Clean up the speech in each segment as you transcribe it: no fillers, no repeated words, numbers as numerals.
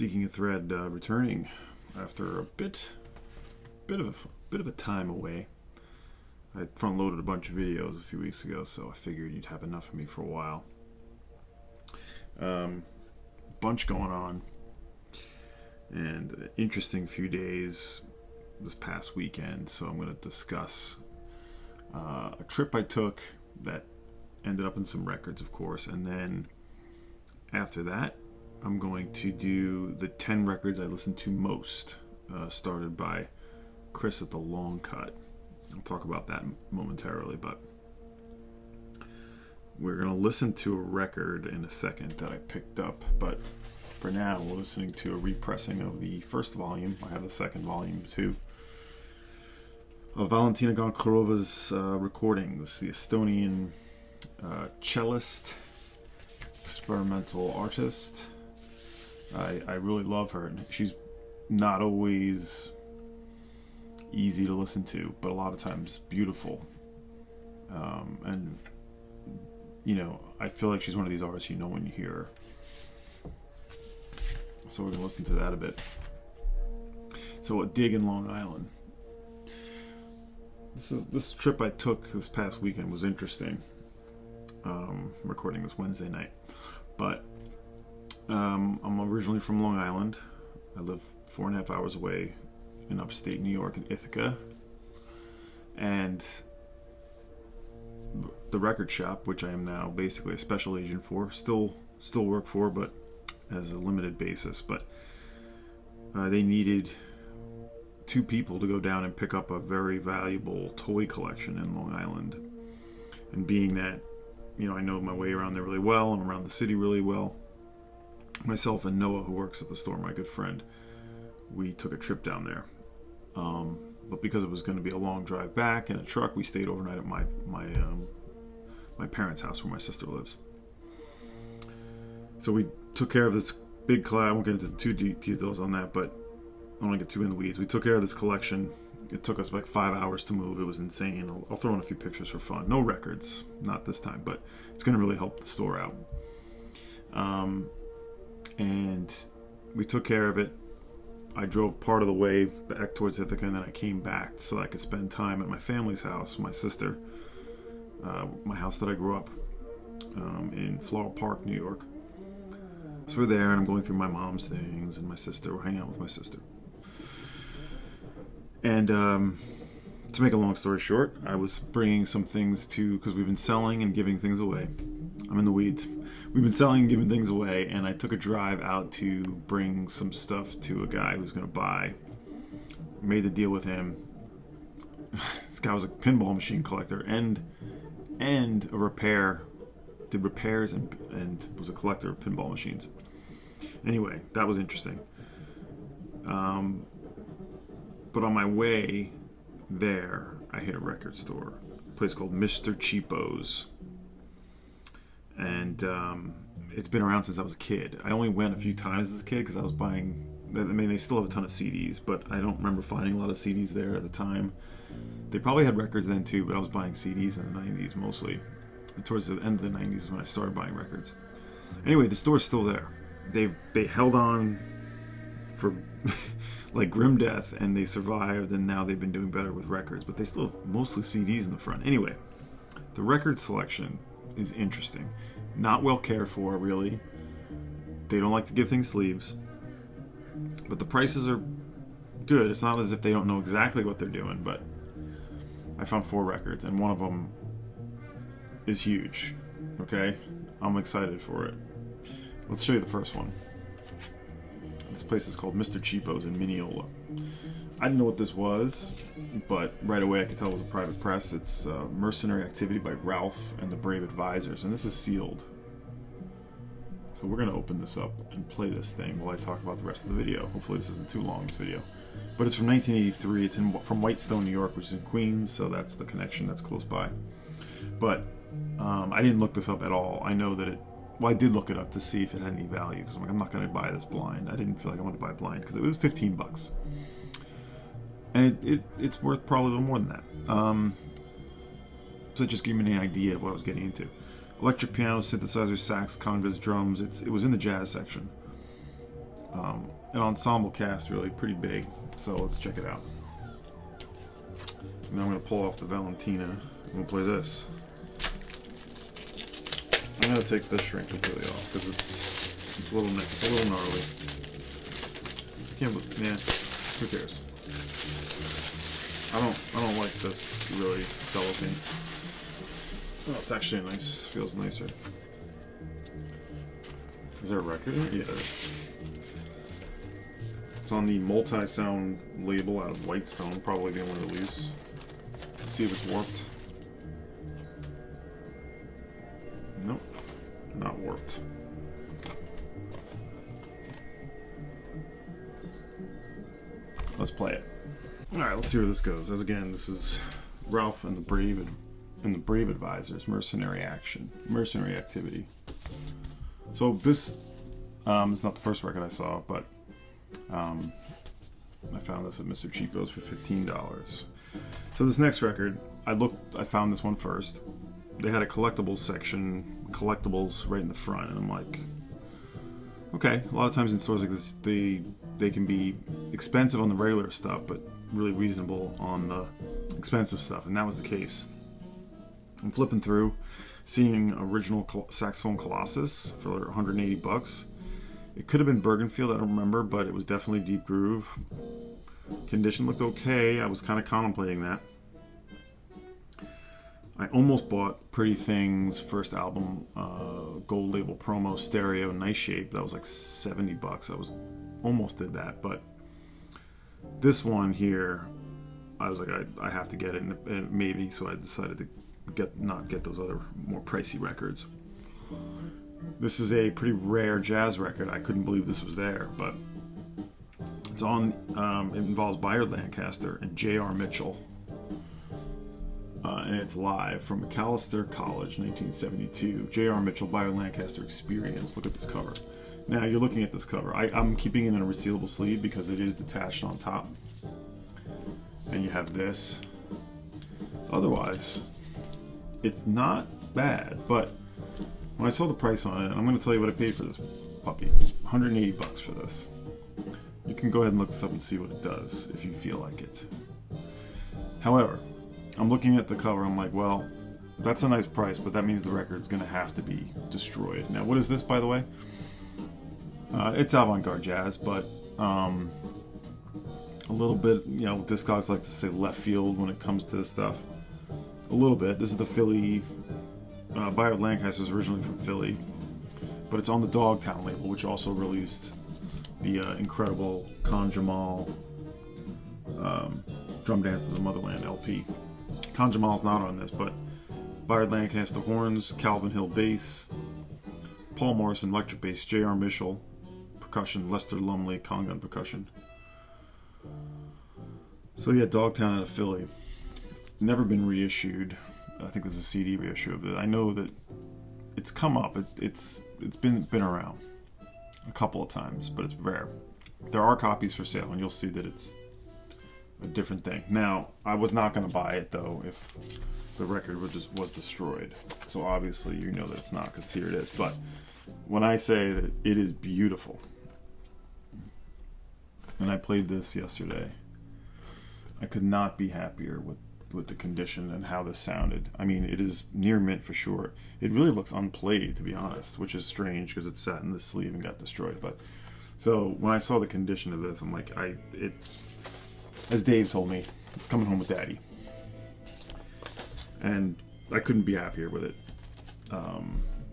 Seeking a Thread returning after a bit of a time away. I front loaded a bunch of videos a few weeks ago, so I figured you'd have enough of me for a while. Bunch going on, and an interesting few days this past weekend. So I'm going to discuss a trip I took that ended up in some records, of course, and then after that, I'm going to do the 10 records I listened to most, started by Chris at the Long Cut. I'll talk about that momentarily, but we're going to listen to a record in a second that I picked up. But for now, we're listening to a repressing of the first volume. I have the second volume too, of Valentina Goncharova's recordings, the Estonian cellist, experimental artist. I really love her. She's not always easy to listen to, but a lot of times beautiful. And, you know, I feel like she's one of these artists you know when you hear her. So we're going to listen to that a bit. So a dig in Long Island. This trip I took this past weekend was interesting. Recording this Wednesday night. But I'm originally from Long Island. I live 4.5 hours away in upstate New York in Ithaca. And the record shop, which I am now basically a special agent for, still work for, but as a limited basis. But they needed 2 people to go down and pick up a very valuable toy collection in Long Island. And being that, you know, I know my way around there really well and around the city really well, myself and Noah, who works at the store, my good friend, we took a trip down there. But because it was going to be a long drive back in a truck, we stayed overnight at my parents' house where my sister lives. So we took care of this big collection. I won't get into too deep details on that, but I don't want to get too in the weeds. We took care of this collection. It took us like 5 hours to move. It was insane. I'll throw in a few pictures for fun. No records, not this time, but it's going to really help the store out. And we took care of it. I drove part of the way back towards Ithaca, and then I came back so I could spend time at my family's house, my sister, my house that I grew up in Floral Park, New York. So we're there, and I'm going through my mom's things, and my sister, we're hanging out with my sister. And to make a long story short, I was bringing some things because we've been selling and giving things away. I'm in the weeds. We've been selling and giving things away, and I took a drive out to bring some stuff to a guy who's going to buy. Made the deal with him. This guy was a pinball machine collector and a repair. Did repairs and was a collector of pinball machines. Anyway, that was interesting. But on my way there, I hit a record store, a place called Mr. Cheapo's. And it's been around since I was a kid. I only went a few times as a kid because I was buying, I mean, they still have a ton of CDs, but I don't remember finding a lot of CDs there at the time. They probably had records then too, but I was buying CDs in the 90s mostly. And towards the end of the 90s is when I started buying records. Anyway, the store's still there. They held on for like grim death, and they survived, and now they've been doing better with records, but they still have mostly CDs in the front. Anyway, the record selection is interesting. Not well cared for, really. They don't like to give things sleeves, but the prices are good. It's not as if they don't know exactly what they're doing, but I found 4 records, and one of them is huge. Okay? I'm excited for it. Let's show you the first one. This place is called Mr. Cheapo's in Mineola. I didn't know what this was, but right away I could tell it was a private press. It's Mercenary Activity by Ralph and the Brave Advisors, and this is sealed. So we're going to open this up and play this thing while I talk about the rest of the video. Hopefully this isn't too long, this video. But it's from 1983. It's from Whitestone, New York, which is in Queens, so that's the connection that's close by. But I didn't look this up at all. I know that I did look it up to see if it had any value, because I'm like, I'm not going to buy this blind. I didn't feel like I wanted to buy it blind because it was $15. And it's worth probably a little more than that. So it just gave me an idea of what I was getting into. Electric piano, synthesizers, sax, congas, drums. It was in the jazz section. An ensemble cast, really pretty big. So let's check it out. And I'm going to pull off the Valentina and we'll play this. I'm going to take this shrink completely off because it's a little gnarly. I can't, man, who cares? I don't like this really cellophane. Oh, it's actually nice. Feels nicer. Is there a record in it? Yeah, there is. It's on the multi-sound label out of Whitestone, probably the only release. Let's see if it's warped. Nope, not warped. Let's play it. Alright, let's see where this goes. As again, this is Ralph and the Brave Advisors, Mercenary Activity. So this is not the first record I saw, but I found this at Mr. Cheapo's for $15. So this next record, I found this one first. They had a collectibles section, collectibles right in the front, and I'm like, okay. A lot of times in stores like this, they can be expensive on the regular stuff, but really reasonable on the expensive stuff, and that was the case. I'm flipping through, seeing original saxophone Colossus for $180. It could have been Bergenfield, I don't remember, but it was definitely Deep Groove. Condition looked okay. I was kind of contemplating that. I almost bought Pretty Things' first album, gold label promo stereo, Nice Shape. That was like $70. I almost did that, but this one here, I was like, I have to get it, and maybe, so I decided to not get those other more pricey records. This is a pretty rare jazz record. I couldn't believe this was there, but it's on. It involves Bayard Lancaster and J.R. Mitchell, and it's live from Macalester College, 1972. J.R. Mitchell, Bayard Lancaster Experience. Look at this cover. Now you're looking at this cover. I'm keeping it in a resealable sleeve because it is detached on top, and you have this. Otherwise, it's not bad, but when I saw the price on it, I'm going to tell you what I paid for this puppy. $180 for this. You can go ahead and look this up and see what it does if you feel like it. However, I'm looking at the cover, I'm like, well, that's a nice price, but that means the record's going to have to be destroyed. Now, what is this, by the way? It's avant-garde jazz, but a little bit, Discogs like to say left field when it comes to this stuff. A little bit. This is the Philly. Bayard Lancaster is originally from Philly, but it's on the Dogtown label, which also released the incredible Khan Jamal Drum Dance to the Motherland LP. Khan Jamal's not on this, but Bayard Lancaster horns, Calvin Hill bass, Paul Morrison electric bass, J.R. Mitchell percussion, Lester Lumley conga percussion. So yeah, Dogtown out of Philly. Never been reissued. I think there's a CD reissue of it. I know that it's come up. It's been around a couple of times, but it's rare. There are copies for sale, and you'll see that it's a different thing. Now, I was not going to buy it though if the record was destroyed. So obviously, you know that it's not, because here it is. But when I say that it is beautiful, and I played this yesterday, I could not be happier with the condition and how this sounded. I mean, it is near mint for sure. It really looks unplayed, to be honest, which is strange because it sat in the sleeve and got destroyed. But so when I saw the condition of this, I'm like, as Dave told me, it's coming home with Daddy, and I couldn't be happier with it.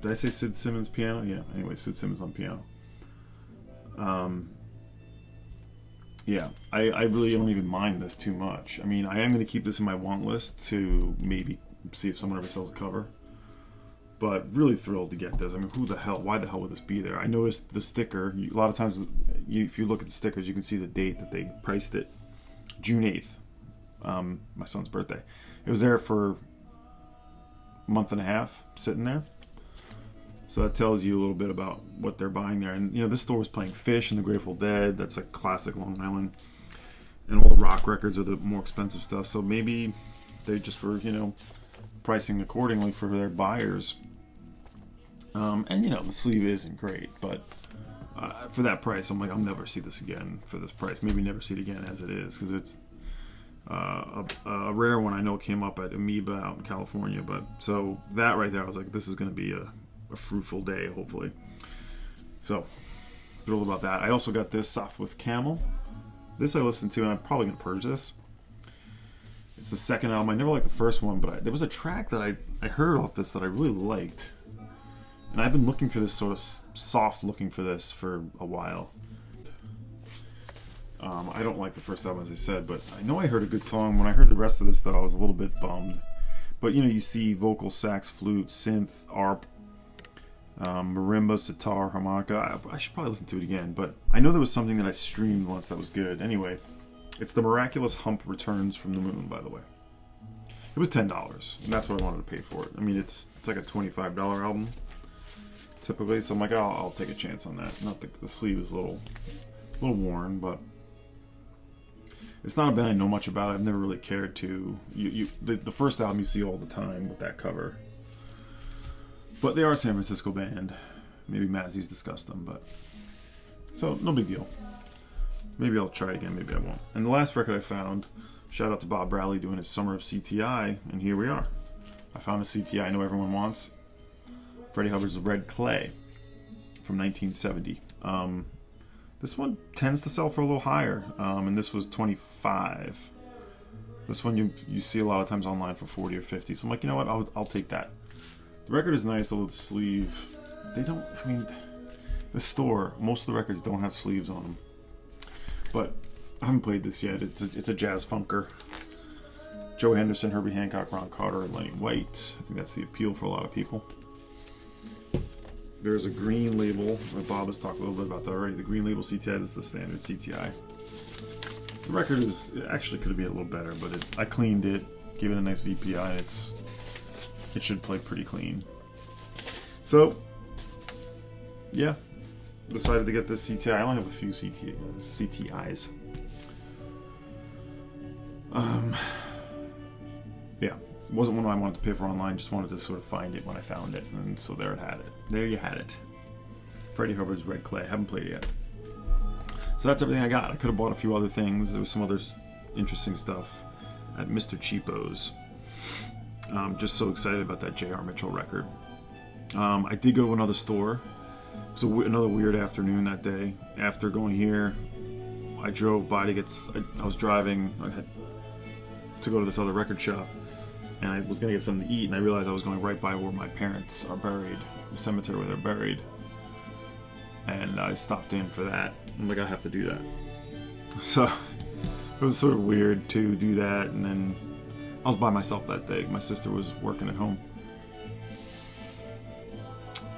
Did I say Sid Simmons piano? Yeah. Anyway, Sid Simmons on piano. Yeah, I really don't even mind this too much. I mean, I am going to keep this in my want list to maybe see if someone ever sells a cover. But really thrilled to get this. I mean, why the hell would this be there? I noticed the sticker. A lot of times, if you look at the stickers, you can see the date that they priced it. June 8th, my son's birthday. It was there for a month and a half, sitting there. So that tells you a little bit about what they're buying there. And, this store was playing Fish and the Grateful Dead. That's a classic Long Island. And all the rock records are the more expensive stuff. So maybe they just were, pricing accordingly for their buyers. And, the sleeve isn't great. But for that price, I'm like, I'll never see this again for this price. Maybe never see it again as it is, because it's a rare one. I know it came up at Amoeba out in California, but so that right there, I was like, this is going to be a fruitful day, hopefully. So thrilled about that. I also got this Soft with Camel. This I listened to, and I'm probably going to purge this. It's the second album. I never liked the first one, but there was a track that I heard off this that I really liked. And I've been looking for this sort of soft looking for this for a while. I don't like the first album, as I said, but I know I heard a good song. When I heard the rest of this, though, I was a little bit bummed. But, you know, you see vocal, sax, flute, synth, arp, marimba, sitar, harmonica. I should probably listen to it again, but I know there was something that I streamed once that was good. Anyway, it's The Miraculous Hump Returns from the Moon, by the way. It was $10, and that's what I wanted to pay for it. I mean, it's like a $25 album, typically, so I'm like, I'll take a chance on that. Not the sleeve is a little worn, but it's not a band I know much about. I've never really cared to. The first album you see all the time with that cover. But they are a San Francisco band. Maybe Mazzy's discussed them, but so no big deal. Maybe I'll try it again, maybe I won't. And the last record I found, shout out to Bob Bradley doing his Summer of CTI, and here we are. I found a CTI I know everyone wants. Freddie Hubbard's Red Clay from 1970. This one tends to sell for a little higher, and this was $25. This one you see a lot of times online for $40 or $50. So I'm like, you know what? I'll take that. The record is nice, although the sleeve, the store, most of the records don't have sleeves on them. But I haven't played this yet. It's a jazz funker. Joe Henderson, Herbie Hancock, Ron Carter, and Lenny White. I think that's the appeal for a lot of people. There's a green label. Bob has talked a little bit about that already. The green label CTI is the standard CTI. The record actually could be a little better, but I cleaned it, gave it a nice VPI, and it should play pretty clean. So, yeah, decided to get this CTI. I only have a few CTIs. Yeah, it wasn't one I wanted to pay for online. Just wanted to sort of find it when I found it, and so there it had it. There you had it. Freddie Hubbard's Red Clay. I haven't played it yet. So that's everything I got. I could have bought a few other things. There was some other interesting stuff at Mr. Cheapo's. Just so excited about that J.R. Mitchell record. I did go to another store. It was another weird afternoon that day. After going here, I drove by to get... I was driving. I had to go to this other record shop. And I was going to get something to eat, and I realized I was going right by where my parents are buried. The cemetery where they're buried. And I stopped in for that. I'm like, I have to do that. So, it was sort of weird to do that, and then... I was by myself that day. My sister was working at home.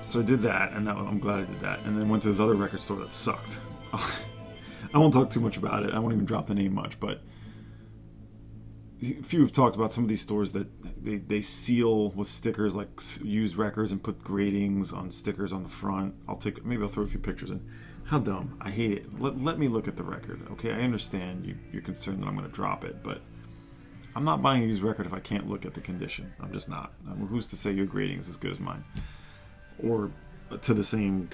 So I did that, and I'm glad I did that. And then went to this other record store that sucked. I won't talk too much about it. I won't even drop the name much, but a few have talked about some of these stores that they seal with stickers, like used records, and put gradings on stickers on the front. Maybe I'll throw a few pictures in. How dumb. I hate it. Let me look at the record, okay? I understand you're concerned that I'm going to drop it, but I'm not buying a used record if I can't look at the condition. I'm just not. Who's to say your grading is as good as mine? Or to the same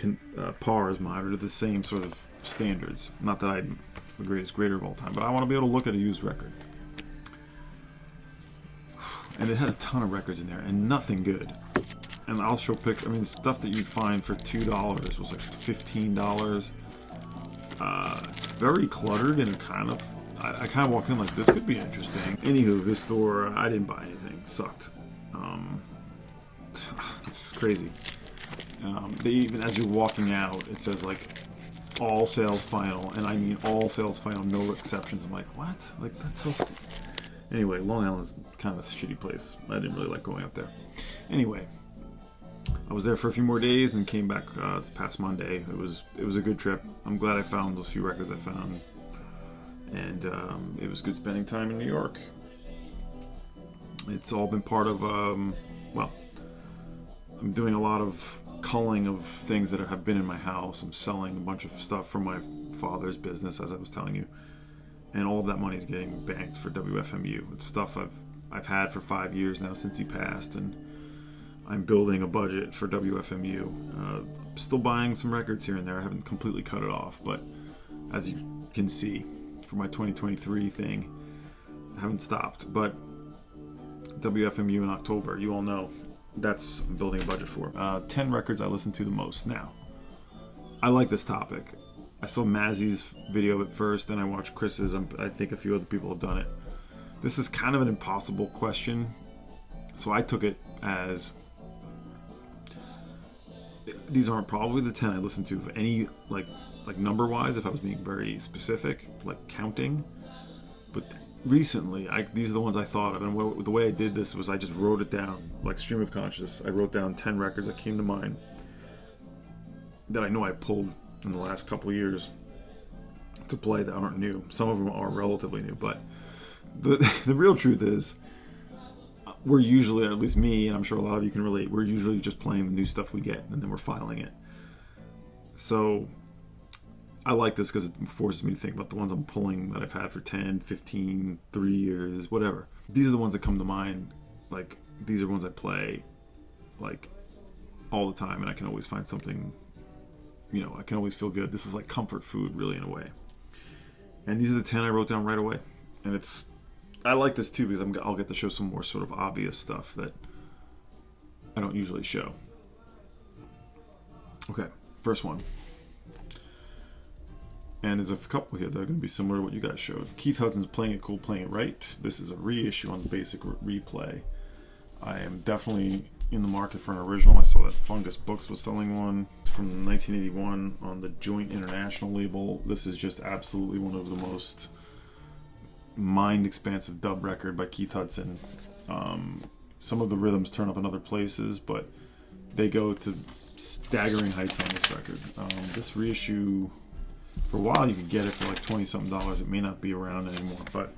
par as mine, or to the same sort of standards. Not that I'm the greatest grader of all time, but I want to be able to look at a used record. And it had a ton of records in there, and nothing good. And I'll show pictures. I mean, the stuff that you'd find for $2 was like $15. Very cluttered, and I kind of walked in like, this could be interesting. Anywho, this store, I didn't buy anything. It sucked. It's crazy. They even, as you're walking out, it says like, all sales final, and I mean all sales final, no exceptions. I'm like, what? Like, that's so Anyway, Long Island's kind of a shitty place. I didn't really like going up there. Anyway, I was there for a few more days and came back this past Monday. It was a good trip. I'm glad I found those few records I found. And it was good spending time in New York. It's all been part of, I'm doing a lot of culling of things that have been in my house. I'm selling a bunch of stuff from my father's business, as I was telling you. And all of that money is getting banked for WFMU. It's stuff I've had for 5 years now since he passed, and I'm building a budget for WFMU, still buying some records here and there. I haven't completely cut it off, but as you can see for my 2023 thing, I haven't stopped. But WFMU in October, you all know that's I'm building a budget for. 10 records I listen to the most. Now, I like this topic. I saw Mazzy's video at first, then I watched Chris's. I think a few other people have done it. This is kind of an impossible question, so I took it as these aren't probably the 10 I listen to any like number wise if I was being very specific, like counting. But recently, these are the ones I thought of, and the way I did this was I just wrote it down, like stream of consciousness. I wrote down 10 records that came to mind that I know I pulled in the last couple of years to play that aren't new. Some of them are relatively new, but the real truth is we're usually, or at least me, and I'm sure a lot of you can relate, we're usually just playing the new stuff we get and then we're filing it. So I like this because it forces me to think about the ones I'm pulling that I've had for 10, 15, 3 years, whatever. These are the ones that come to mind. Like, these are ones I play like all the time, and I can always find something, you know, I can always feel good. This is like comfort food, really, in a way. And these are the 10 I wrote down right away. And I like this too because I'll get to show some more sort of obvious stuff that I don't usually show. Okay, first one. And there's a couple here that are going to be similar to what you guys showed. Keith Hudson's Playing It Cool, Playing It Right. This is a reissue on the basic replay. I am definitely in the market for an original. I saw that Fungus Books was selling one. It's from 1981 on the Joint International label. This is just absolutely one of the most mind-expansive dub record by Keith Hudson. Some of the rhythms turn up in other places, but they go to staggering heights on this record. This reissue, for a while you could get it for like $20-something. It may not be around anymore, but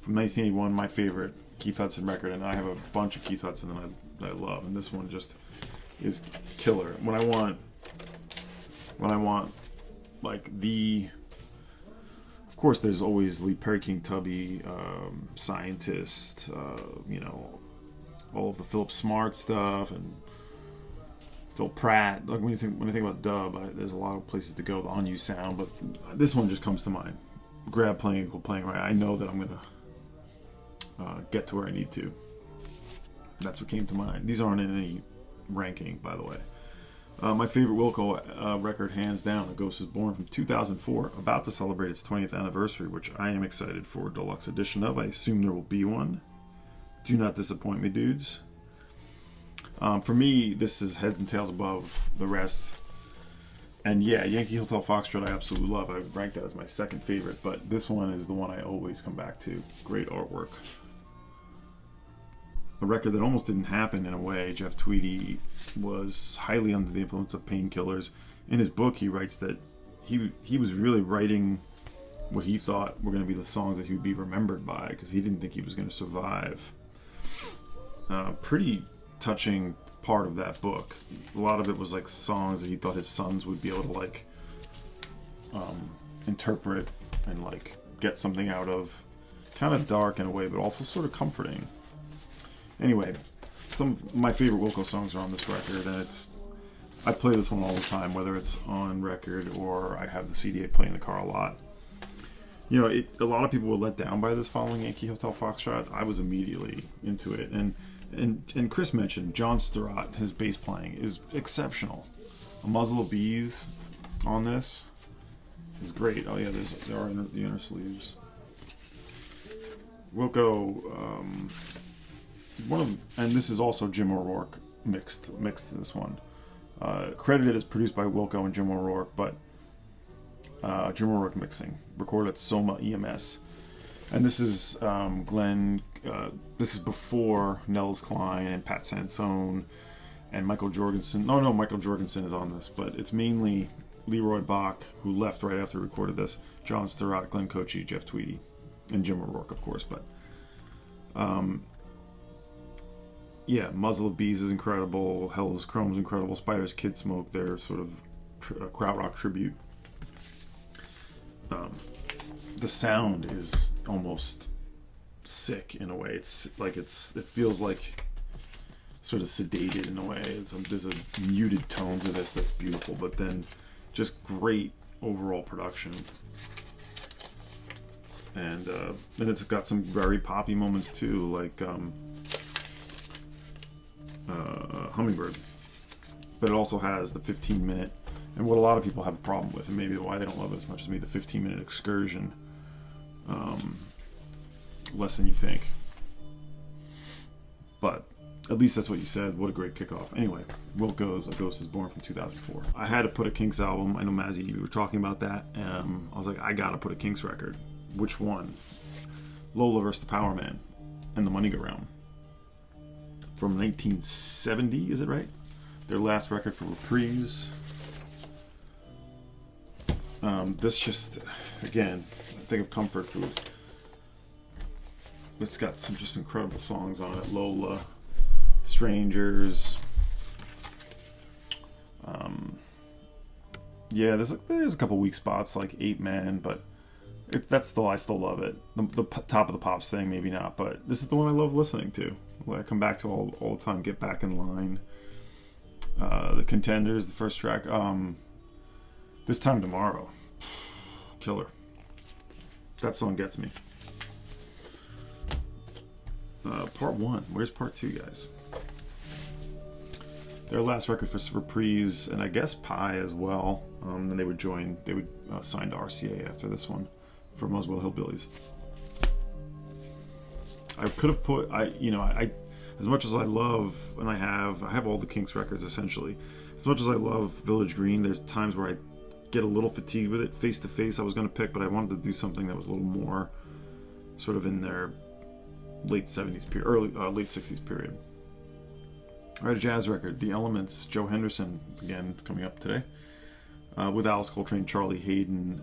from 1981, my favorite Keith Hudson record, and I have a bunch of Keith Hudson that I love, and this one just is killer. When I want like of course there's always Lee Perry King Tubby, Scientist, you know, all of the Philip Smart stuff and Phil Pratt. Like when I think about dub, there's a lot of places to go. The On You Sound, but this one just comes to mind. Grab Playing Equal Playing Right. I know that I'm gonna get to where I need to. That's what came to mind. These aren't in any ranking, by the way. My favorite Wilco record, hands down, A Ghost Is Born from 2004, about to celebrate its 20th anniversary, which I am excited for a deluxe edition of. I assume there will be one. Do not disappoint me, dudes. For me, this is heads and tails above the rest. And yeah, Yankee Hotel Foxtrot I absolutely love. I ranked that as my second favorite, but this one is the one I always come back to. Great artwork. A record that almost didn't happen in a way. Jeff Tweedy was highly under the influence of painkillers. In his book, he writes that he was really writing what he thought were going to be the songs that he would be remembered by, because he didn't think he was going to survive. Pretty touching part of that book. A lot of it was like songs that he thought his sons would be able to like interpret and like get something out of. Kind of dark in a way, but also sort of comforting. Anyway, some of my favorite Wilco songs are on this record, and I play this one all the time, whether it's on record or I have the CD I play in the car a lot. You know, a lot of people were let down by this following Yankee Hotel Foxtrot. I was immediately into it, and Chris mentioned John Sturratt, his bass playing is exceptional. A Muzzle of Bees on this is great. Oh yeah, there are the inner sleeves. Wilco, and this is also Jim O'Rourke mixed in this one. Credited as produced by Wilco and Jim O'Rourke, but Jim O'Rourke mixing, recorded at Soma EMS. And this is Glenn. This is before Nels Klein and Pat Sansone and Michael Jorgensen. No, Michael Jorgensen is on this, but it's mainly Leroy Bach, who left right after we recorded this, John Sturratt, Glenn Cochi, Jeff Tweedy, and Jim O'Rourke, of course. But yeah, Muzzle of Bees is incredible. Hell's Chrome's incredible. Spider's Kid Smoke, their sort of krautrock tribute. The sound is almost sick in a way. It feels like sort of sedated in a way. There's a muted tone to this that's beautiful, but then just great overall production. And it's got some very poppy moments too, like Hummingbird. But it also has the 15-minute, and what a lot of people have a problem with, and maybe why they don't love it as much as me, the 15-minute excursion. Less than you think. But at least that's what you said. What a great kickoff. Anyway, Wilt Goes, A Ghost Is Born from 2004. I had to put a Kinks album. I know, Mazzy, you were talking about that. I was like, I gotta put a Kinks record. Which one? Lola vs. the Power Man and The Money Go Round. From 1970, is it right? Their last record for Reprise. This just, again, I think of comfort food. It's got some just incredible songs on it. Lola, Strangers. Yeah, there's a couple weak spots like 8 Man, but I still love it. The Top of the Pops thing, maybe not, but this is the one I love listening to. I come back to all the time. Get Back in Line. The Contenders, the first track. This Time Tomorrow. Killer. That song gets me. Part 1. Where's part 2, guys? Their last record for Reprise, and I guess Pie as well. Then they would sign to RCA after this one for Muswell Hillbillies. I could have put, as much as I love, and I have all the Kinks records essentially. As much as I love Village Green, there's times where I get a little fatigued with it. Face to Face I was going to pick, but I wanted to do something that was a little more sort of in their late 70s period, late 60s period. All right, a jazz record, The Elements, Joe Henderson, again coming up today, with Alice Coltrane, Charlie Hayden,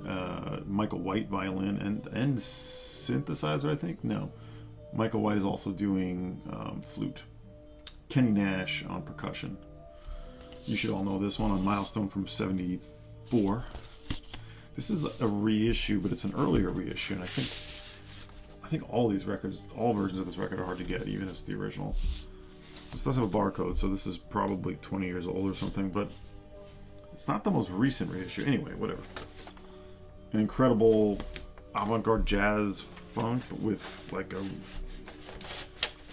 Michael White violin and synthesizer, I think. No, Michael White is also doing flute. Kenny Nash on percussion. You should all know this one on Milestone from '74. This is a reissue, but it's an earlier reissue, and I think all these records, all versions of this record are hard to get, even if it's the original. This does have a barcode, so this is probably 20 years old or something, but it's not the most recent reissue. Anyway, whatever. An incredible avant-garde jazz funk with like a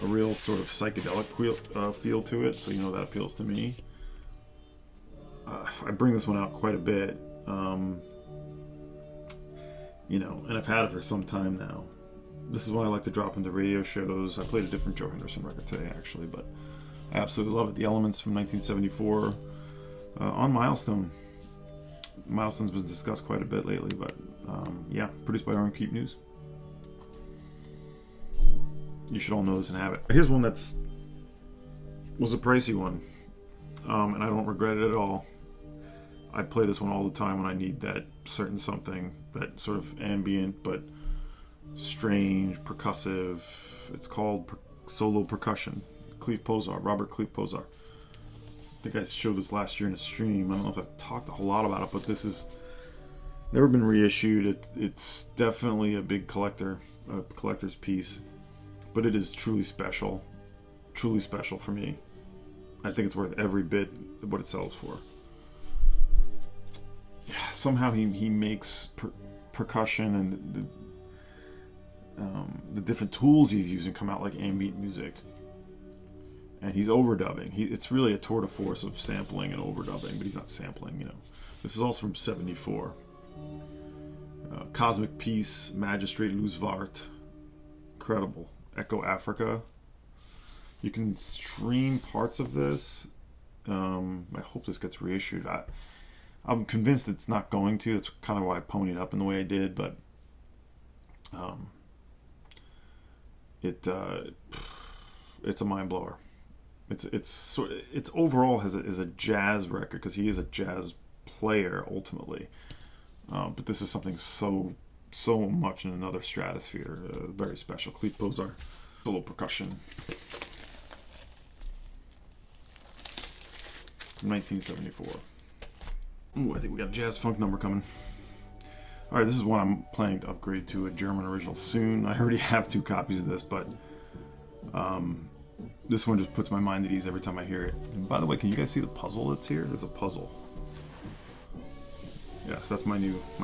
real sort of psychedelic feel to it, so that appeals to me. I bring this one out quite a bit, and I've had it for some time now. This is one I like to drop into radio shows. I played a different Joe Henderson record today, actually, but I absolutely love it. The Elements from 1974 on Milestone. Milestone's been discussed quite a bit lately, but produced by Orm Keep News. You should all know this and have it. Here's one was a pricey one, and I don't regret it at all. I play this one all the time when I need that certain something, that sort of ambient but strange, percussive. It's called Solo Percussion. Robert Cleve Posar. I think I showed this last year in a stream. I don't know if I've talked a whole lot about it, but this has never been reissued. It's definitely a big collector's piece, but it is truly special for me. I think it's worth every bit of what it sells for. Yeah, somehow he makes percussion and the different tools he's using come out like ambient music, and he's overdubbing. It's really a tour de force of sampling and overdubbing, but he's not sampling. This is also from '74. Cosmic Peace, Magistrate Loosvart, incredible. Echo Africa. You can stream parts of this. I hope this gets reissued. I'm convinced it's not going to. That's kind of why I ponied up in the way I did, but it's a mind blower. It's overall is a jazz record because he is a jazz player ultimately, but this is something so much in another stratosphere. Very special. Cleve Posar, solo percussion, 1974. Ooh, I think we got a jazz funk number coming. All right, this is one I'm planning to upgrade to a German original soon. I already have 2 copies of this, but This one just puts my mind at ease every time I hear it. And by the way, can you guys see the puzzle that's here? There's a puzzle. Yes, that's my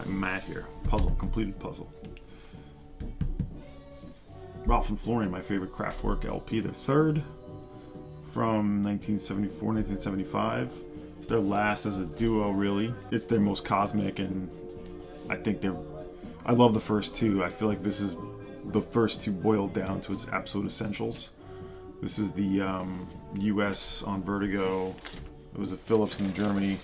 mat here. Puzzle, completed puzzle. Ralph and Florian, my favorite Kraftwerk LP. Their third from 1974, 1975. It's their last as a duo, really. It's their most cosmic, and I think I love the first two. I feel like this is the first two boiled down to its absolute essentials. This is the US on Vertigo. It was a Philips in Germany.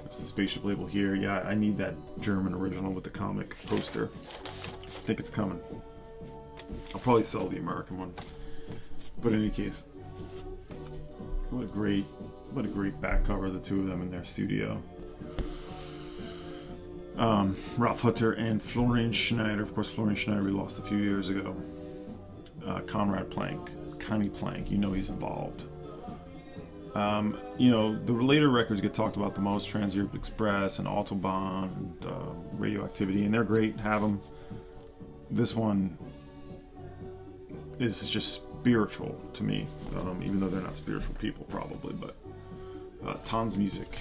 That's the Spaceship label here. Yeah, I need that German original with the comic poster. I think it's coming. I'll probably sell the American one. But in any case, what a great back cover, the two of them in their studio. Ralf Hutter and Florian Schneider. Of course, Florian Schneider we lost a few years ago. Conrad Plank, Connie Plank, you know he's involved. The later records get talked about the most, Trans-Europe Express and Autobahn and Radioactivity, and they're great, have them. This one is just spiritual to me, even though they're not spiritual people probably, but Tanz Music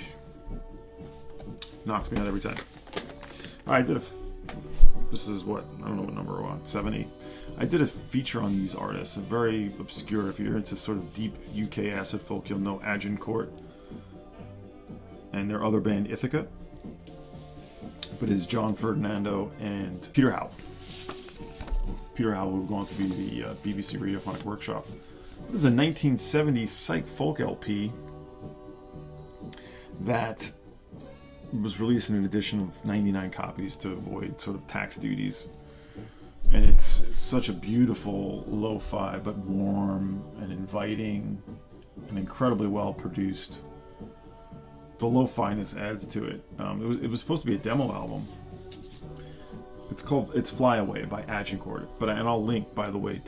knocks me out every time. This is what, I don't know what number we're on, 7, 8. I did a feature on these artists, a very obscure. If you're into sort of deep UK acid folk, you'll know Agincourt and their other band Ithaca. But it's John Ferdinando and Peter Howe. Peter Howe will go on to be the BBC Radiophonic Workshop. This is a 1970s psych folk LP that was released in an edition of 99 copies to avoid sort of tax duties. And it's such a beautiful lo-fi, but warm and inviting and incredibly well produced. The lo-finess adds to it. It was supposed to be a demo album. It's Fly Away by Agincourt. And I'll link, by the way,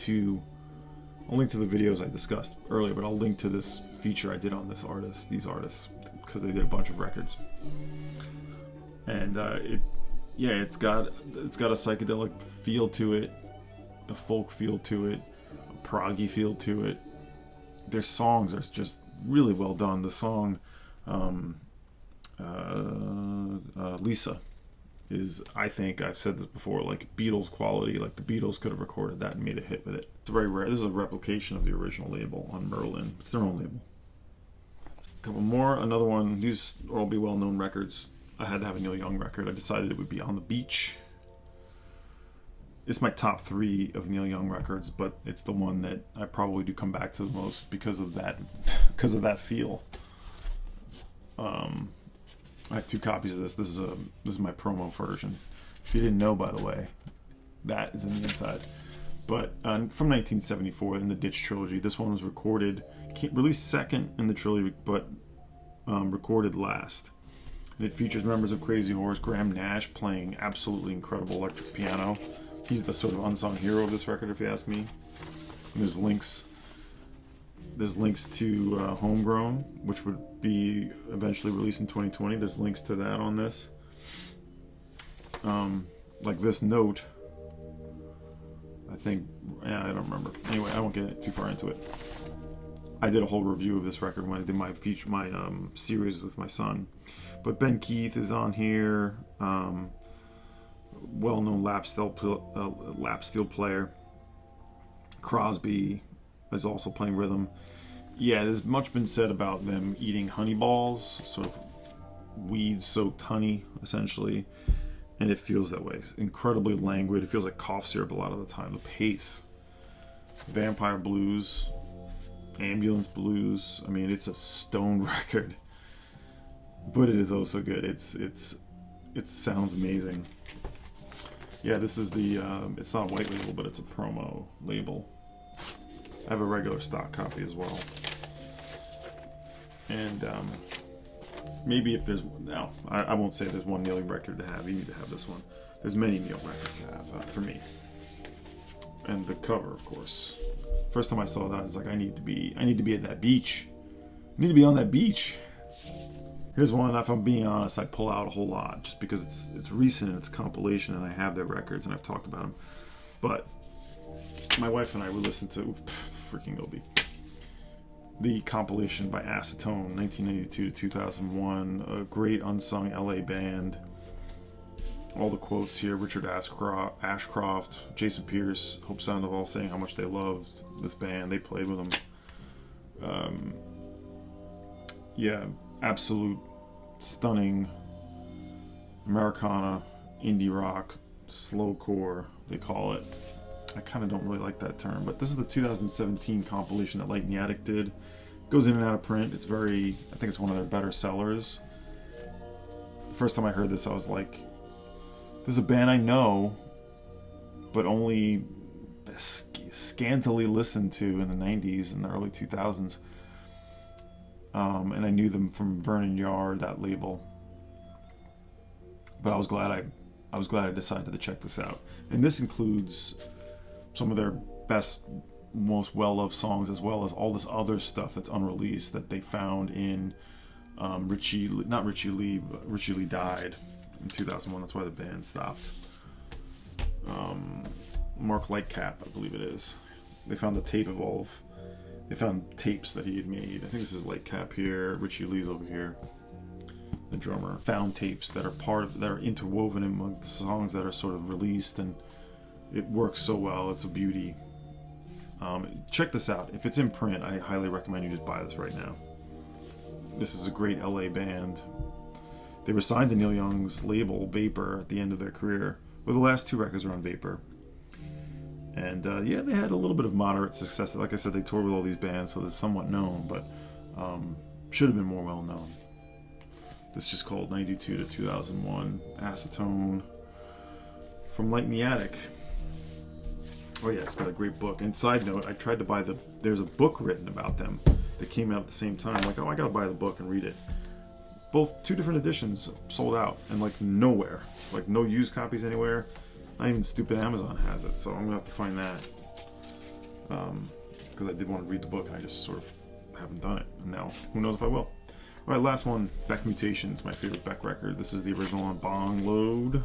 I'll link to the videos I discussed earlier, but I'll link to this feature I did on these artists, because they did a bunch of records. And it's got a psychedelic feel to it, a folk feel to it, a proggy feel to it. Their songs are just really well done. The song Lisa is, I think I've said this before, like Beatles quality. Like the Beatles could have recorded that and made a hit with it. It's very rare. This is a replication of the original label on Merlin. It's their own label. A couple more. Another one. These will all be well-known records. I had to have a Neil Young record. I decided it would be On the Beach. It's my top 3 of Neil Young records, but it's the one that I probably do come back to the most because of that feel. I have 2 copies of this. This is my promo version. If you didn't know, by the way, that is in the inside. But from 1974 in the Ditch trilogy, this one was released second in the trilogy, but recorded last. It features members of Crazy Horse, Graham Nash playing absolutely incredible electric piano. He's the sort of unsung hero of this record, if you ask me. And there's links to Homegrown, which would be eventually released in 2020. There's links to that on this. Like this note, I think, I don't remember. Anyway, I won't get too far into it. I did a whole review of this record when I did my series with my son. But Ben Keith is on here, well-known lap steel player. Crosby is also playing rhythm. Yeah, there's much been said about them eating honey balls, sort of weed-soaked honey, essentially, and it feels that way. It's incredibly languid. It feels like cough syrup a lot of the time. The pace, Vampire Blues, Ambulance Blues. I mean, it's a stone record, but it is also good. It sounds amazing. Yeah, this is the. It's not a white label, but it's a promo label. I have a regular stock copy as well. And maybe if there's I won't say there's one Neil Young record to have. You need to have this one. There's many Neil records to have for me. And the cover, of course. First time I saw that, I was like, I need to be at that beach. I need to be on that beach. Here's one, if I'm being honest, I pull out a whole lot just because it's recent and it's compilation and I have their records and I've talked about them. But my wife and I would listen to freaking Obi. the compilation by Acetone, 1992 to 2001, a great unsung LA band. All the quotes here: Richard Ashcroft, Jason Pierce, Hope Sandoval saying how much they loved this band. They played with them. Yeah, absolute stunning Americana, indie rock, slowcore, they call it. I kind of don't really like that term, but this is the 2017 compilation that Light in the Attic did. It goes in and out of print. It's very, I think it's one of their better sellers. The first time I heard this, I was like, this is a band I know, but only scantily listened to in the 90s and the early 2000s. And I knew them from Vernon Yard, that label. But I was glad I decided to check this out. And this includes some of their best, most well-loved songs, as well as all this other stuff that's unreleased that they found in Richie Lee died in 2001. That's why the band stopped. Mark Lightcap, I believe it is. They found the tape of they found tapes that he had made. I think this is Lightcap here. Richie Lee's over here. The drummer found tapes that are interwoven among the songs that are sort of released, and it works so well. It's a beauty. Check this out. If it's in print, I highly recommend you just buy this right now. This is a great LA band. They were signed to Neil Young's label Vapor at the end of their career. Well, the last two records are on Vapor. And yeah, they had a little bit of moderate success. Like I said, they toured with all these bands, so they're somewhat known, but should have been more well known. This is just called 92 to 2001, Acetone, from Light in the Attic. Oh yeah, it's got a great book. And side note, I tried to buy there's a book written about them that came out at the same time. Like, oh, I gotta buy the book and read it. Both, two different editions sold out, and like nowhere. Like no used copies anywhere. Not even stupid Amazon has it, so I'm gonna have to find that. Because I did want to read the book and I just sort of haven't done it. And now, who knows if I will. Alright, last one, Beck Mutations, my favorite Beck record. This is the original on Bong Load.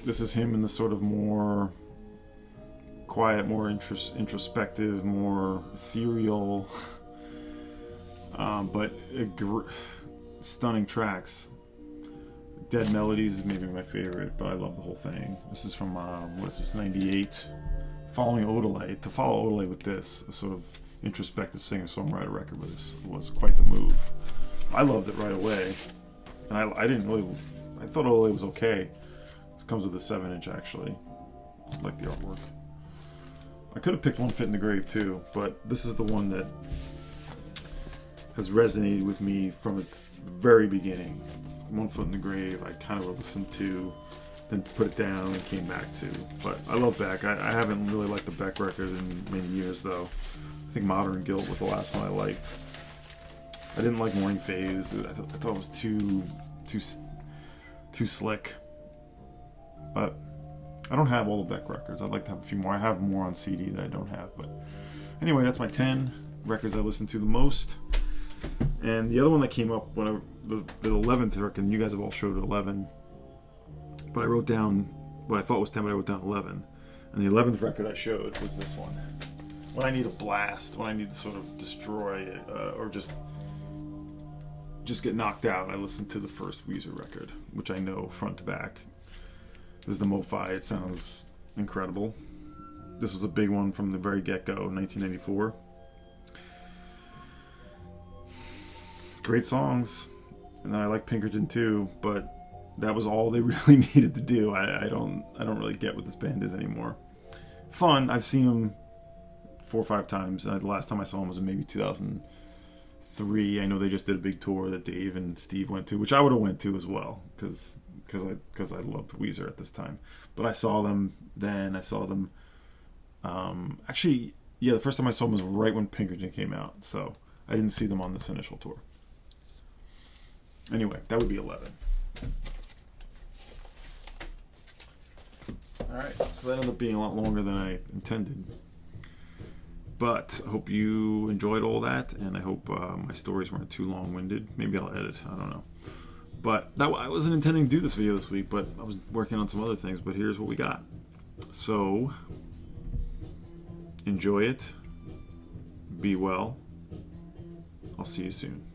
This is him in the sort of more quiet, more introspective, more ethereal, but stunning tracks. Dead Melodies is maybe my favorite, but I love the whole thing. This is from, 98? Following Odelay. To follow Odelay with this, a sort of introspective singer-songwriter record was quite the move. I loved it right away, and I thought Odelay was okay. This comes with a 7-inch actually. I like the artwork. I could have picked One Fit in the Grave too, but this is the one that has resonated with me from its very beginning. One Foot in the Grave, I kind of listened to, then put it down and came back to. But I love Beck. I haven't really liked the Beck record in many years though. I think Modern Guilt was the last one I liked. I didn't like Morning Phase. I thought it was too slick. But I don't have all the Beck records. I'd like to have a few more. I have more on CD that I don't have. But anyway, that's my 10 records I listen to the most. And the other one that came up when the 11th record, you guys have all showed 11. But I wrote down what I thought was 10, but I wrote down 11. And the 11th record I showed was this one. When I need a blast, when I need to sort of destroy it, or just get knocked out, I listen to the first Weezer record, which I know front to back. This is the Mo-Fi. It sounds incredible. This was a big one from the very get-go, 1994. Great songs, and I like Pinkerton too, but that was all they really needed to do. I don't really get what this band is anymore. Fun. I've seen them 4 or 5 times. The last time I saw them was in maybe 2003. I know they just did a big tour that Dave and Steve went to, which I would have went to as well, because I loved Weezer at this time. But I saw them then. I saw them. Actually, yeah, the first time I saw them was right when Pinkerton came out, so I didn't see them on this initial tour. Anyway, that would be 11. Alright, so that ended up being a lot longer than I intended. But I hope you enjoyed all that, and I hope my stories weren't too long-winded. Maybe I'll edit, I don't know. But I wasn't intending to do this video this week, but I was working on some other things, but here's what we got. So, enjoy it. Be well. I'll see you soon.